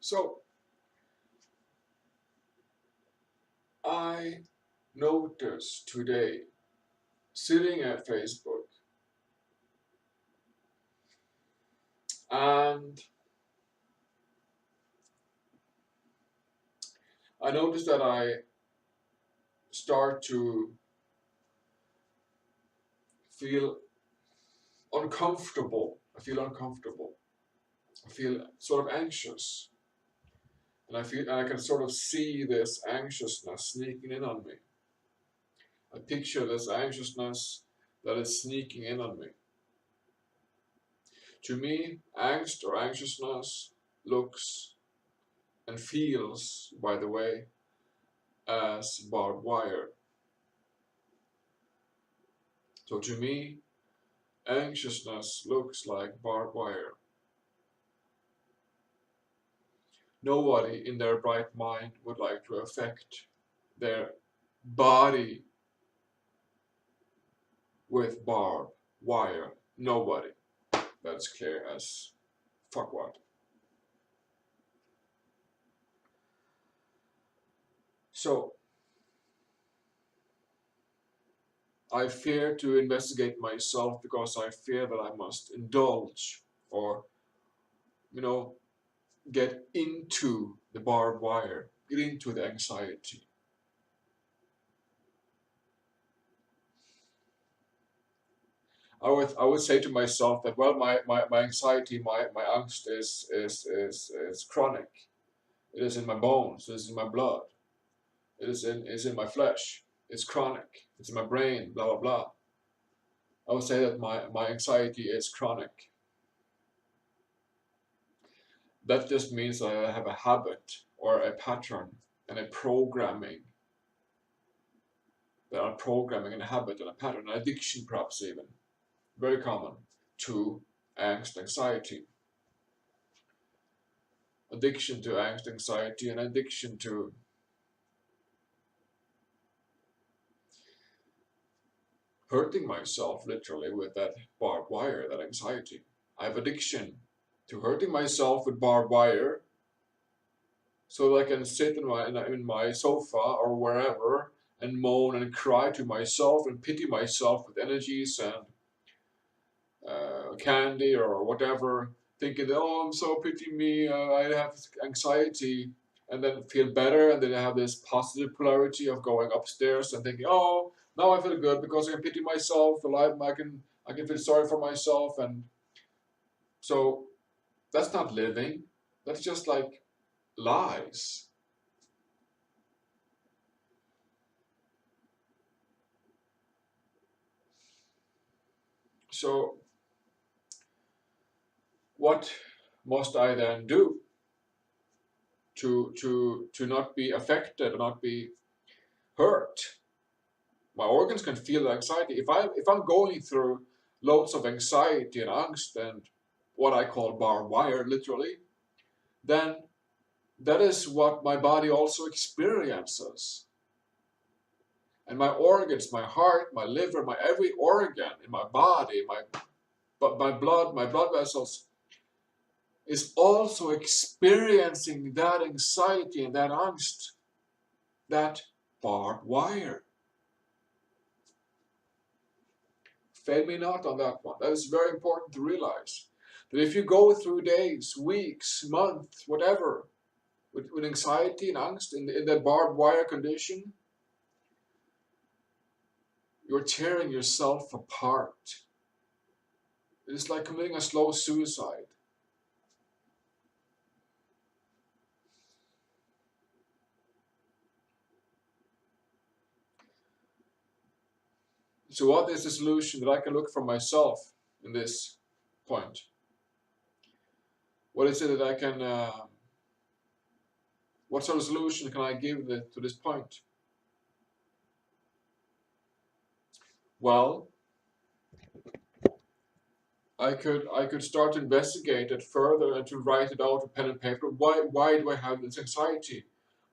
So I noticed today, sitting at Facebook, and I noticed that I start to feel uncomfortable. I feel uncomfortable. I feel sort of anxious. And I can sort of see this anxiousness sneaking in on me. I picture this anxiousness that is sneaking in on me. To me, angst or anxiousness looks and feels, by the way, as barbed wire. So to me, anxiousness looks like barbed wire. Nobody in their bright mind would like to affect their body with barbed wire. Nobody. That's clear as fuck what. So I fear to investigate myself because I fear that I must indulge or, you know, get into the barbed wire, get into the anxiety. I would say to myself that, well, my anxiety, my angst is chronic. It is in my bones, it is in my blood, is in my flesh, it's chronic, it's in my brain, blah blah blah. I would say that my anxiety is chronic. That just means that I have a habit or a pattern and a programming. There are programming and a habit and a pattern, an addiction perhaps even. Very common to angst, anxiety. Addiction to angst, anxiety, and addiction to hurting myself literally with that barbed wire, that anxiety. I have addiction to hurting myself with barbed wire so that I can sit in my sofa or wherever and moan and cry to myself and pity myself with energies and candy or whatever, thinking that, oh, I'm so pity me, I have anxiety, and then feel better, and then I have this positive polarity of going upstairs and thinking, oh, now I feel good because I can pity myself, I can feel sorry for myself, and so that's not living. That's just like lies. So what must I then do to not be affected, not be hurt? My organs can feel the anxiety. If I'm going through loads of anxiety and angst and what I call barbed wire, literally, then that is what my body also experiences. And my organs, my heart, my liver, my every organ in my body, my blood vessels, is also experiencing that anxiety and that angst, that barbed wire. Fail me not on that one. That is very important to realize. That if you go through days, weeks, months, whatever, with anxiety and angst in that barbed wire condition, you're tearing yourself apart. It is like committing a slow suicide. So what is the solution that I can look for myself in this point? What is it that I can, what sort of solution can I give to this point? Well, I could start to investigate it further and to write it out with pen and paper. Why do I have this anxiety?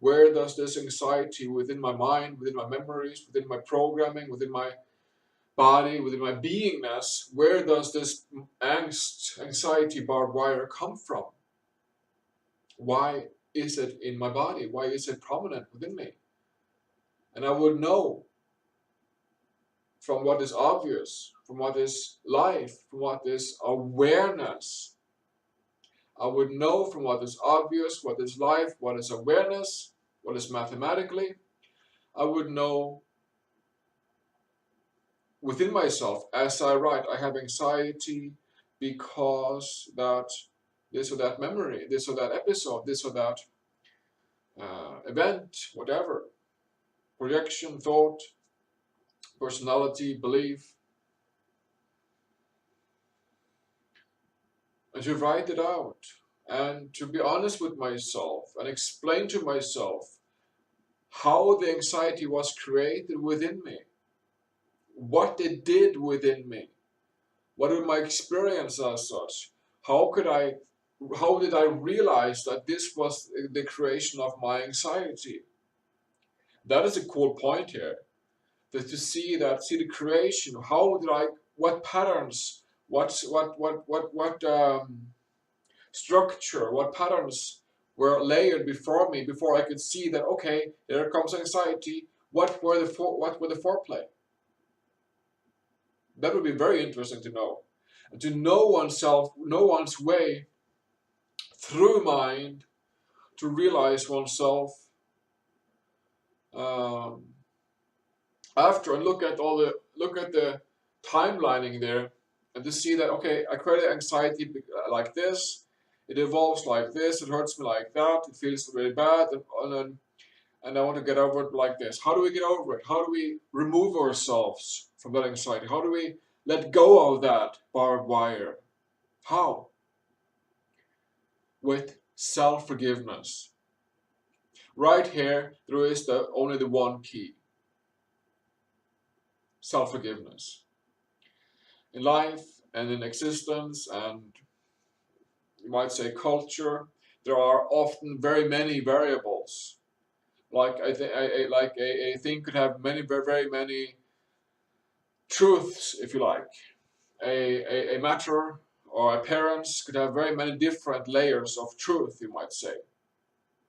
Where does this anxiety within my mind, within my memories, within my programming, within my body, within my beingness, where does this angst, anxiety barbed wire come from? Why is it in my body? Why is it prominent within me? And I would know from what is obvious, from what is life, from what is awareness. I would know from what is obvious, what is life, what is awareness, what is mathematically. I would know within myself as I write, I have anxiety because that this or that memory, this or that episode, this or that event, whatever, projection, thought, personality, belief, and to write it out and to be honest with myself and explain to myself how the anxiety was created within me, what it did within me, what was my experience as such, how did I realize that this was the creation of my anxiety? That is a cool point here. That to see the creation, what patterns, what structure, what patterns were layered before me before I could see that, okay, here comes anxiety. What were the foreplay? That would be very interesting to know, and to know oneself, know one's way through mind to realize oneself um, after, and look at the timelining there, and to see that, okay, I created anxiety like this, it evolves like this, it hurts me like that, it feels really bad, and I want to get over it like this. How do we get over it? How do we remove ourselves from that anxiety? How do we let go of that barbed wire? How? With self-forgiveness. Right here, there is only the one key. Self-forgiveness. In life and in existence, and you might say culture, there are often very many variables. Like a thing could have very many truths, if you like. A matter or appearance could have very many different layers of truth, you might say.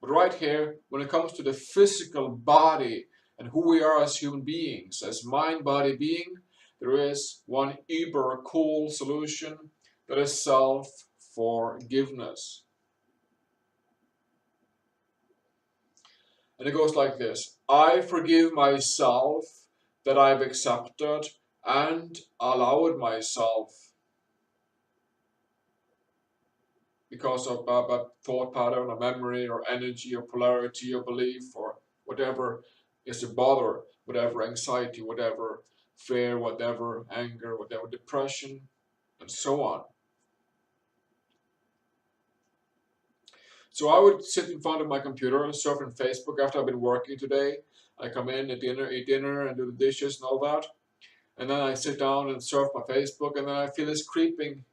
But right here, when it comes to the physical body and who we are as human beings, as mind-body being, there is one uber cool solution, that is self-forgiveness. And it goes like this: I forgive myself that I've accepted and allowed myself because of a thought pattern or memory or energy or polarity or belief or whatever is a bother, whatever anxiety, whatever fear, whatever anger, whatever depression, and so on. So I would sit in front of my computer and surf on Facebook after I've been working today. I come in, eat dinner, and do the dishes and all that. And then I sit down and surf my Facebook, and then I feel this creeping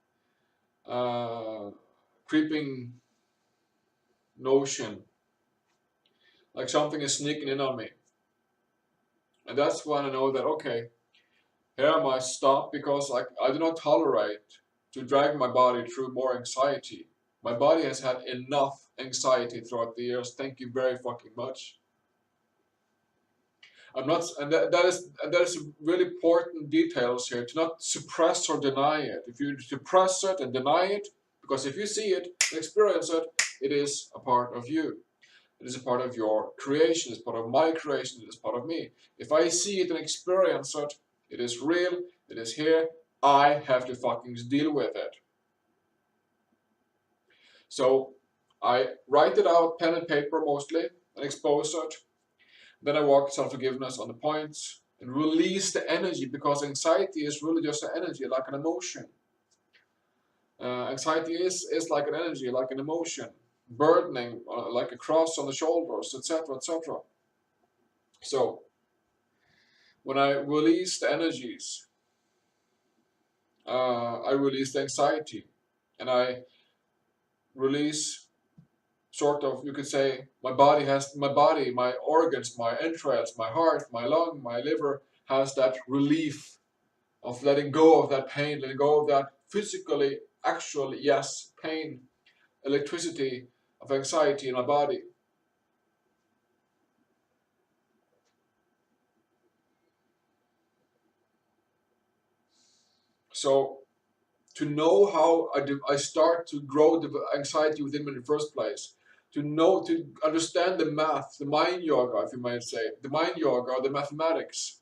notion, like something is sneaking in on me. And that's when I know that, okay, here I must stop, because like I do not tolerate to drag my body through more anxiety. My body has had enough anxiety throughout the years. Thank you very fucking much. I'm not, and that is really important details here, to not suppress or deny it. If you suppress it and deny it, because if you see it and experience it, it is a part of you. It is a part of your creation, it's part of my creation, it is part of me. If I see it and experience it, it is real, it is here, I have to fucking deal with it. So I write it out, pen and paper mostly, and expose it. Then I walk self-forgiveness on the points and release the energy, because anxiety is really just an energy, like an emotion. Anxiety is like an energy, like an emotion, burdening, like a cross on the shoulders, etc., etc. So when I release the energies, I release the anxiety, and I release, sort of, you could say, my body, my organs, my entrails, my heart, my lung, my liver has that relief of letting go of that pain, letting go of that physically, actually, yes, pain, electricity, of anxiety in my body. So to know how I start to grow the anxiety within me in the first place, to understand the math, the mind yoga, if you might say, the mind yoga, the mathematics,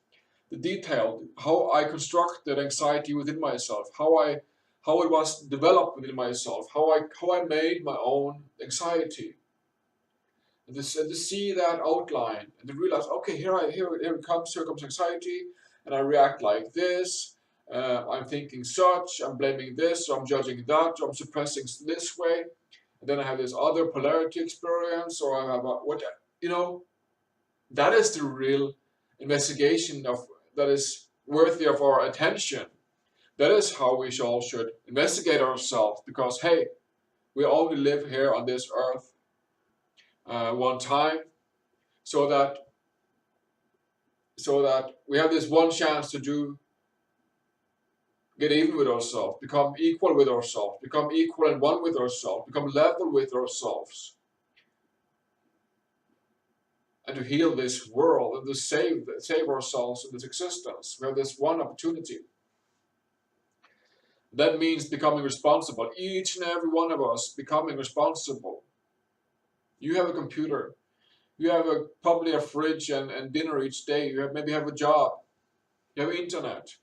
the detail, how I constructed anxiety within myself, how it was developed within myself, how I made my own anxiety, and to see that outline and to realize, okay, here comes anxiety, and I react like this. I'm thinking such, I'm blaming this, or I'm judging that, or I'm suppressing this way, and then I have this other polarity experience, or I have what you know. That is the real investigation of that is worthy of our attention. That is how we all should investigate ourselves, because hey, we only live here on this earth one time, so that we have this one chance to get even with ourselves, become equal with ourselves, become equal and one with ourselves, become level with ourselves, and to heal this world and to save ourselves in this existence. We have this one opportunity. That means becoming responsible. Each and every one of us becoming responsible. You have a computer. You have probably a fridge and dinner each day. Maybe have a job. You have internet.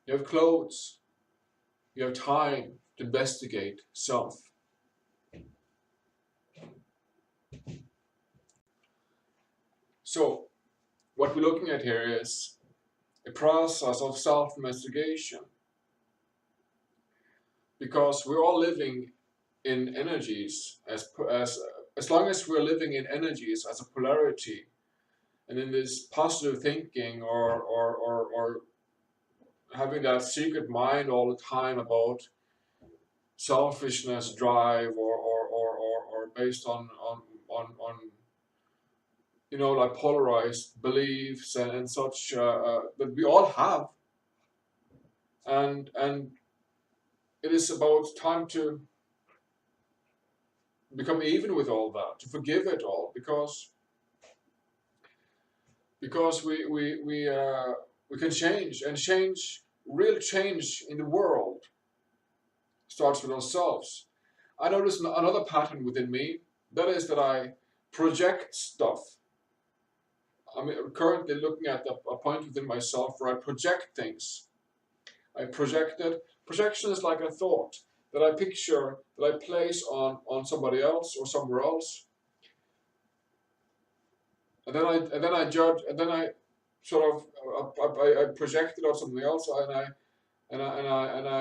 You have clothes. You have time to investigate self. So what we're looking at here is a process of self-investigation, because we're all living in energies as long as we're living in energies as a polarity, and in this positive thinking, or having that secret mind all the time about selfishness, drive, or based on like polarized beliefs and such that we all have, and it is about time to become even with all that, to forgive it all, because we can change, and real change in the world starts with ourselves. I notice another pattern within me, that is that I project stuff. I'm currently looking at a point within myself where I project things. I project it. Projection is like a thought that I picture, that I place on somebody else or somewhere else, and then I judge, and then I sort of I project it on something else, and I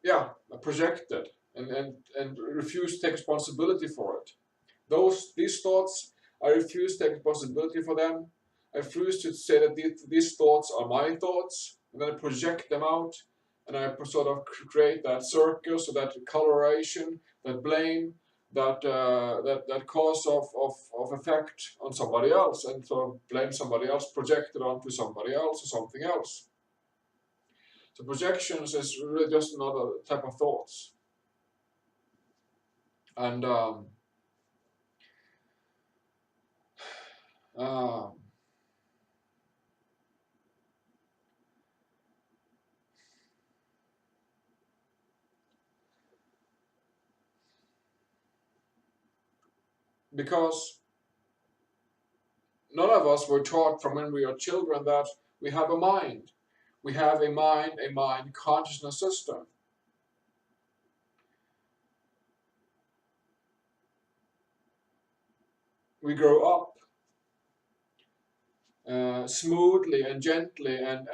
yeah, I project it, and refuse to take responsibility for it. These thoughts, I refuse to take responsibility for them. I refuse to say that these thoughts are my thoughts, and then I project them out, and I sort of create that circus, or that coloration, that blame, that cause of effect on somebody else, and sort of blame somebody else, project it onto somebody else or something else. So projections is really just another type of thoughts, and um, because none of us were taught from when we are children that we have a mind. We have a mind consciousness system. We grow up smoothly and gently and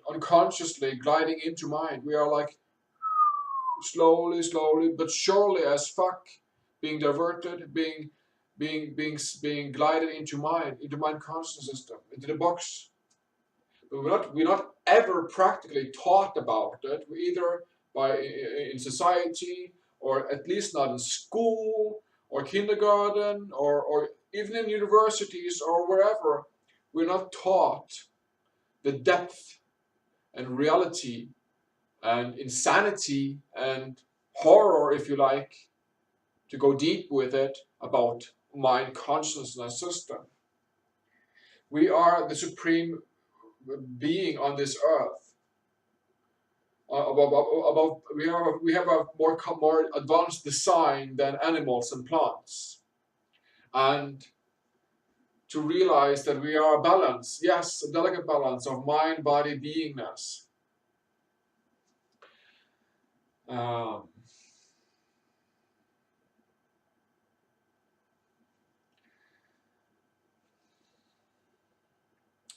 unconsciously gliding into mind. We are like slowly, but surely as fuck, being diverted, being glided into mind consciousness system, into the box. But we're not ever practically taught about it. We either in society, or at least not in school or kindergarten, or even in universities or wherever. We're not taught the depth and reality and insanity and horror, if you like, to go deep with it, about mind consciousness system. We are the supreme being on this earth. We have a more advanced design than animals and plants, and to realize that we are a balance, yes, a delicate balance of mind, body, beingness. Um,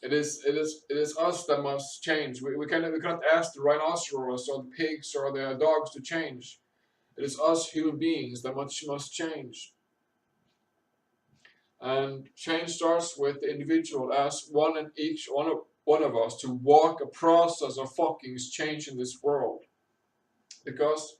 it is us that must change. We cannot ask the rhinoceros or the pigs or the dogs to change. It is us human beings that must change. And change starts with the individual, as one and each one of us to walk a process of fucking change in this world. Because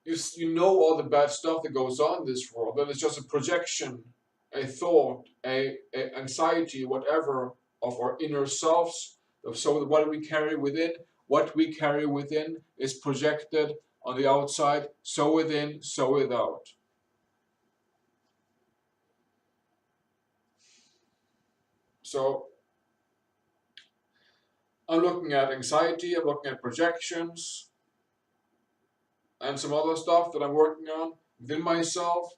you know all the bad stuff that goes on in this world, and it's just a projection, a thought, a anxiety, whatever, of our inner selves. So what we carry within is projected on the outside, so within, so without. So I'm looking at anxiety, I'm looking at projections, and some other stuff that I'm working on within myself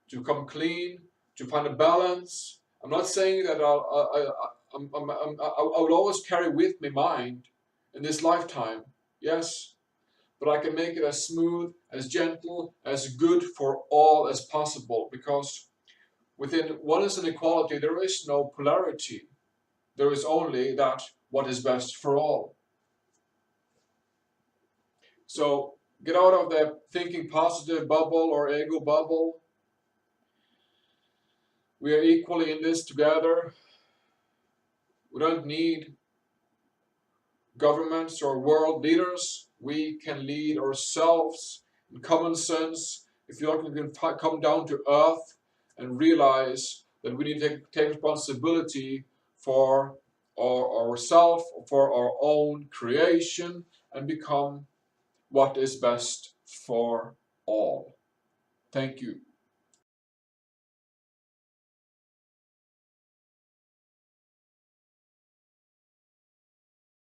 to come clean, to find a balance. I'm not saying that I will always carry with me mind in this lifetime, yes, but I can make it as smooth, as gentle, as good for all as possible, because within oneness and equality there is no polarity. There is only that what is best for all. So get out of the thinking positive bubble or ego bubble. We are equally in this together. We don't need governments or world leaders. We can lead ourselves in common sense. If you can come down to earth and realize that we need to take responsibility for ourselves, for our own creation, and become what is best for all. Thank you.